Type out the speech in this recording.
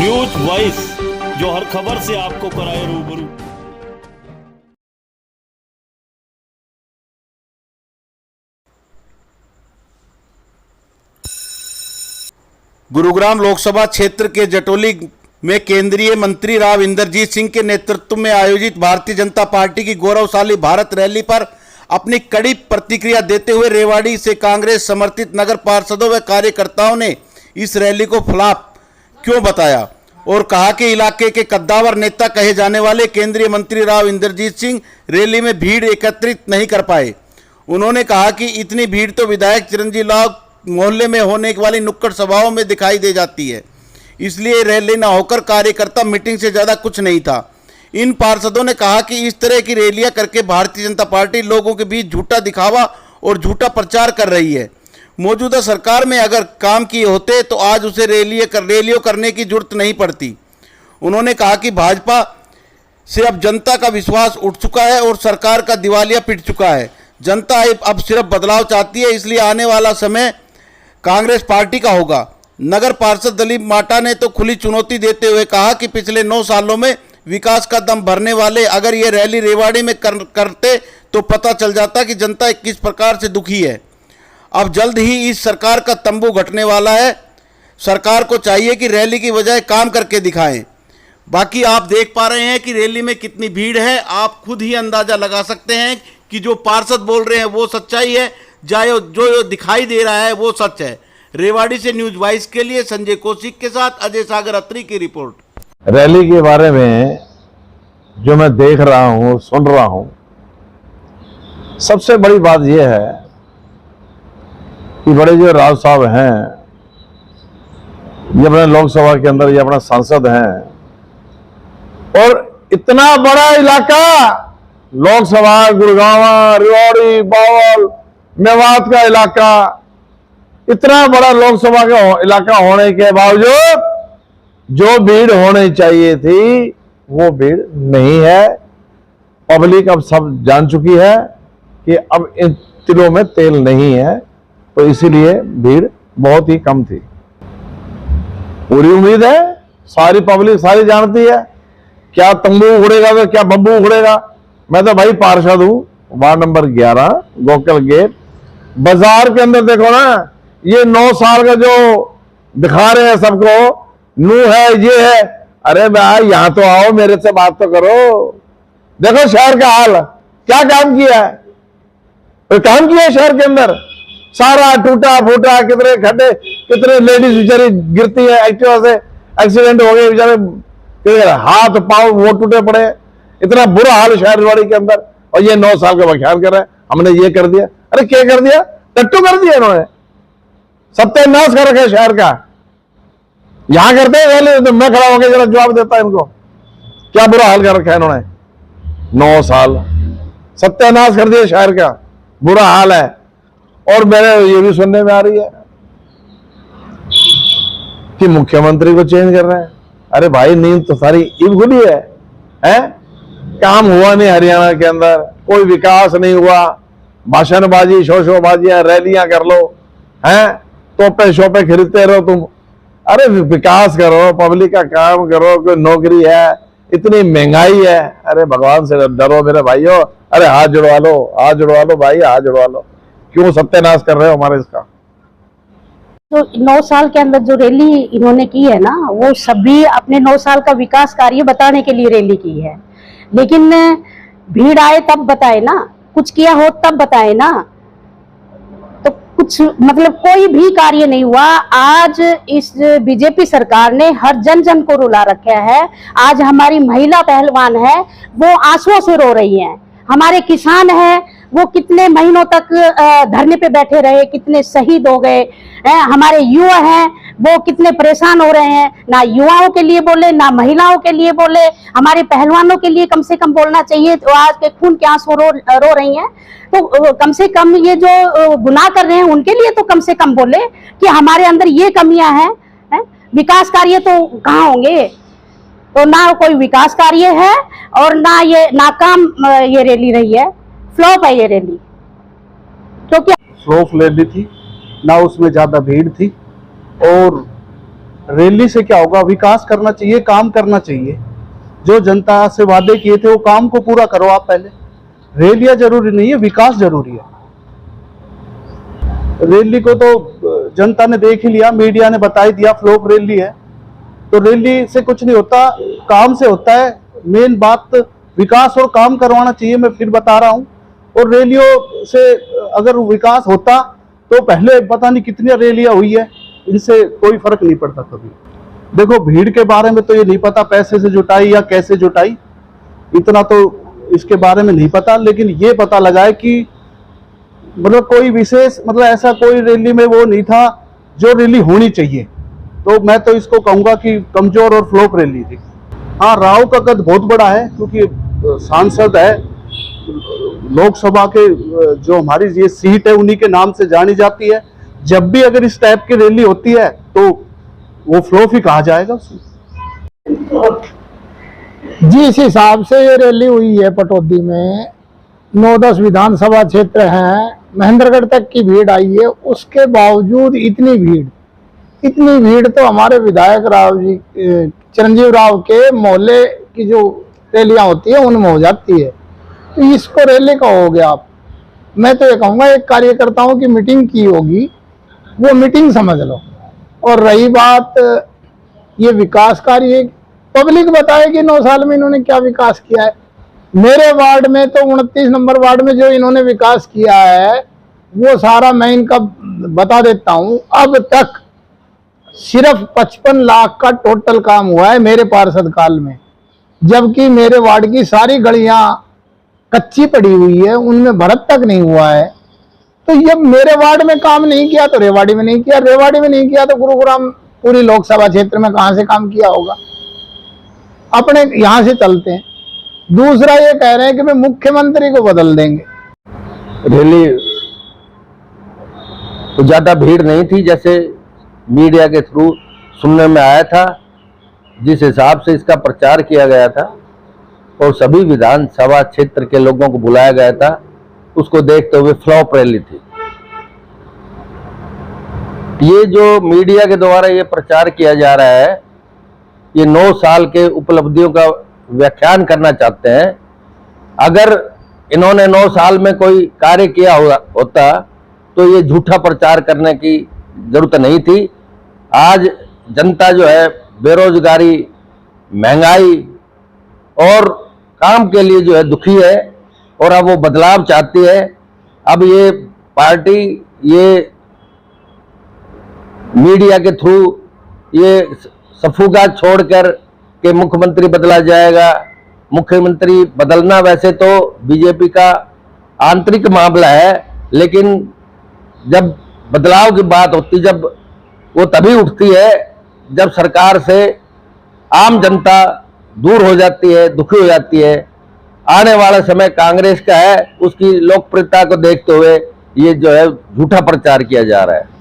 News voice, जो हर खबर से आपको कराए रूबरू। गुरुग्राम लोकसभा क्षेत्र के जटोली में केंद्रीय मंत्री राव इंद्रजीत सिंह के नेतृत्व में आयोजित भारतीय जनता पार्टी की गौरवशाली भारत रैली पर अपनी कड़ी प्रतिक्रिया देते हुए रेवाड़ी से कांग्रेस समर्थित नगर पार्षदों व कार्यकर्ताओं ने इस रैली को फ्लॉप क्यों बताया और कहा कि इलाके के कद्दावर नेता कहे जाने वाले केंद्रीय मंत्री राव इंद्रजीत सिंह रैली में भीड़ एकत्रित नहीं कर पाए। उन्होंने कहा कि इतनी भीड़ तो विधायक चिरंजीव लाल मोहल्ले में होने वाली नुक्कड़ सभाओं में दिखाई दे जाती है, इसलिए रैली न होकर कार्यकर्ता मीटिंग से ज़्यादा कुछ नहीं था। इन पार्षदों ने कहा कि इस तरह की रैलियां करके भारतीय जनता पार्टी लोगों के बीच झूठा दिखावा और झूठा प्रचार कर रही है। मौजूदा सरकार में अगर काम किए होते तो आज उसे रैलियों करने की जरूरत नहीं पड़ती। उन्होंने कहा कि भाजपा से अब जनता का विश्वास उठ चुका है और सरकार का दिवालिया पिट चुका है। जनता अब सिर्फ बदलाव चाहती है, इसलिए आने वाला समय कांग्रेस पार्टी का होगा। नगर पार्षद दिलीप माटा ने तो खुली चुनौती देते हुए कहा कि पिछले 9 सालों में विकास का दम भरने वाले अगर ये रैली रेवाड़ी में करते तो पता चल जाता कि जनता किस प्रकार से दुखी है। अब जल्द ही इस सरकार का तंबू घटने वाला है। सरकार को चाहिए कि रैली की बजाय काम करके दिखाएं। बाकी आप देख पा रहे हैं कि रैली में कितनी भीड़ है, आप खुद ही अंदाजा लगा सकते हैं कि जो पार्षद बोल रहे हैं वो सच्चाई है, जो दिखाई दे रहा है वो सच है। रेवाड़ी से न्यूज वाइस के लिए संजय कौशिक के साथ अजय सागर अत्री की रिपोर्ट। रैली के बारे में जो मैं देख रहा हूं, सुन रहा हूं, सबसे बड़ी बात यह है कि बड़े जो राव साहब हैं, ये अपने लोकसभा के अंदर ये अपना सांसद हैं और इतना बड़ा इलाका लोकसभा, गुड़गांव, रेवाड़ी, बावल, मेवात का इलाका, इतना बड़ा लोकसभा का इलाका होने के बावजूद जो भीड़ होनी चाहिए थी वो भीड़ नहीं है। पब्लिक अब सब जान चुकी है कि अब इन तिलों में तेल नहीं है, तो इसीलिए भीड़ बहुत ही कम थी। पूरी उम्मीद है, सारी पब्लिक सारी जानती है, क्या तंबू उड़ेगा तो क्या बम्बू उड़ेगा। मैं तो भाई पार्षद हूं, वार्ड नंबर 11 गोकल गेट। बाजार के अंदर देखो ना, ये 9 साल का जो दिखा रहे हैं सबको, नू है, ये है। अरे भाई यहाँ तो आओ, मेरे से बात तो करो। देखो शहर का हाल, क्या काम किया है, तो काम किया है शहर के अंदर, सारा टूटा फूटा, कितने खड्डे, कितने लेडीज बेचारी गिरती है एक्टिवा से, एक्सीडेंट हो गए बेचारे, हाथ पांव वो टूटे पड़े, इतना बुरा हाल शहर रेवाड़ी के अंदर। और ये 9 साल का व्याख्यान कर रहे हैं, हमने ये कर दिया। अरे क्या कर दिया? टट्टू कर दिया इन्होंने, सत्यानाश कर रखा है शहर का। यहां करते हैं तो मैं खड़ा होकर जरा जवाब देता इनको, क्या बुरा हाल कर रखा है इन्होंने। 9 साल सत्यानाश कर दिया शहर का, बुरा हाल है। और मेरे ये भी सुनने में आ रही है कि मुख्यमंत्री को चेंज कर रहे हैं। अरे भाई, नींद तो सारी ईद खुली है, काम हुआ नहीं हरियाणा के अंदर, कोई विकास नहीं हुआ, भाषणबाजी, शोशोबाजियां, रैलियां कर लो, तोपे शोपे खरीदते रहो तुम। अरे विकास करो, पब्लिक का काम करो, कोई नौकरी है, इतनी महंगाई है। अरे भगवान से डरो मेरे भाइयों, अरे हाथ जुड़वा लो, हाथ जुड़वा लो भाई, हाथ जुड़वा लो। क्यों सत्यानाश कर रहे हो हमारे इसका? तो 9 साल के अंदर जो रैली इन्होंने की है ना, वो सभी अपने 9 साल का विकास कार्य बताने के लिए रैली की है। लेकिन भीड़ आए तब बताए ना, कुछ किया हो तब बताए ना। तो कुछ मतलब कोई भी कार्य नहीं हुआ। आज इस बीजेपी सरकार ने हर जन जन को रुला रखा है। आज हमारी महिला पहलवान है, वो आंसुओं से रो रही हैं। हमारे किसान है, वो कितने महीनों तक धरने पे बैठे रहे, कितने शहीद हो गए। हमारे युवा हैं, वो कितने परेशान हो रहे हैं। ना युवाओं के लिए बोले, ना महिलाओं के लिए बोले, हमारे पहलवानों के लिए कम से कम बोलना चाहिए। तो आज के खून के आंसू रो रही हैं, तो कम से कम ये जो गुनाह कर रहे हैं उनके लिए तो कम से कम बोले कि हमारे अंदर ये कमियां हैं। विकास कार्य तो कहाँ होंगे? तो ना कोई विकास कार्य है और ना ये नाकाम ये रैली रही है, फ्लॉप है ये रैली। तो क्या फ्लॉप रैली थी ना, उसमें ज्यादा भीड़ थी और रैली से क्या होगा? विकास करना चाहिए, काम करना चाहिए। जो जनता से वादे किए थे वो काम को पूरा करो आप पहले। रैलियां जरूरी नहीं है, विकास जरूरी है। रैली को तो जनता ने देख ही लिया, मीडिया ने बता ही दिया फ्लॉप रैली है। तो रैली से कुछ नहीं होता, काम से होता है। मेन बात विकास और काम करवाना चाहिए, मैं फिर बता रहा हूं। और रैलियों से अगर विकास होता तो पहले पता नहीं कितनी रैलियां हुई है, इनसे कोई फर्क नहीं पड़ता कभी। देखो, भीड़ के बारे में तो ये नहीं पता पैसे से जुटाई या कैसे जुटाई, इतना तो इसके बारे में नहीं पता। लेकिन ये पता लगा है कि मतलब कोई विशेष, मतलब ऐसा कोई रैली में वो नहीं था जो रैली होनी चाहिए। तो मैं तो इसको कहूंगा कि कमजोर और फ्लॉप रैली थी। हाँ, राव का कद बहुत बड़ा है क्योंकि सांसद है, लोकसभा के जो हमारी ये सीट है उन्हीं के नाम से जानी जाती है। जब भी अगर इस टाइप की रैली होती है तो वो फ्लॉप ही कहा जाएगा उसे। जिस हिसाब से ये रैली हुई है पटौदी में, 9-10 विधानसभा क्षेत्र हैं, महेंद्रगढ़ तक की भीड़ आई है, उसके बावजूद इतनी भीड़ तो हमारे विधायक राव जी, चिरंजीव राव के मोहल्ले की जो रैलियां होती है उनमें हो जाती है। तो इसको रैली कहोगे आप? मैं तो ये कहूँगा एक कार्यकर्ताओं की मीटिंग की होगी, वो मीटिंग समझ लो। और रही बात ये विकास कार्य, पब्लिक बताएगी 9 साल में इन्होंने क्या विकास किया है। मेरे वार्ड में तो 29 नंबर वार्ड में जो इन्होंने विकास किया है वो सारा मैं इनका बता देता हूँ। अब तक सिर्फ 55 लाख का टोटल काम हुआ है मेरे पार्षद काल में, जबकि मेरे वार्ड की सारी गलियां कच्ची पड़ी हुई है, उनमें भरत तक नहीं हुआ है। तो जब मेरे वार्ड में काम नहीं किया तो रेवाड़ी में नहीं किया, रेवाड़ी में नहीं किया तो गुरुग्राम पूरी लोकसभा क्षेत्र में कहां से काम किया होगा? अपने यहां से चलते हैं। दूसरा ये कह रहे हैं कि मैं मुख्यमंत्री को बदल देंगे। रैली तो ज्यादा भीड़ नहीं थी जैसे मीडिया के थ्रू सुनने में आया था। जिस हिसाब से इसका प्रचार किया गया था और सभी विधानसभा क्षेत्र के लोगों को बुलाया गया था, उसको देखते हुए फ्लॉप रैली थी। ये जो मीडिया के द्वारा ये प्रचार किया जा रहा है, ये 9 साल के उपलब्धियों का व्याख्यान करना चाहते हैं। अगर इन्होंने 9 साल में कोई कार्य किया होता तो ये झूठा प्रचार करने की जरूरत नहीं थी। आज जनता जो है बेरोजगारी, महंगाई और काम के लिए जो है दुखी है और अब वो बदलाव चाहती है। अब ये पार्टी ये मीडिया के थ्रू ये सफुगात छोड़कर के मुख्यमंत्री बदला जाएगा। मुख्यमंत्री बदलना वैसे तो बीजेपी का आंतरिक मामला है, लेकिन जब बदलाव की बात होती, जब वो तभी उठती है जब सरकार से आम जनता दूर हो जाती है, दुखी हो जाती है। आने वाला समय कांग्रेस का है, उसकी लोकप्रियता को देखते हुए ये जो है झूठा प्रचार किया जा रहा है।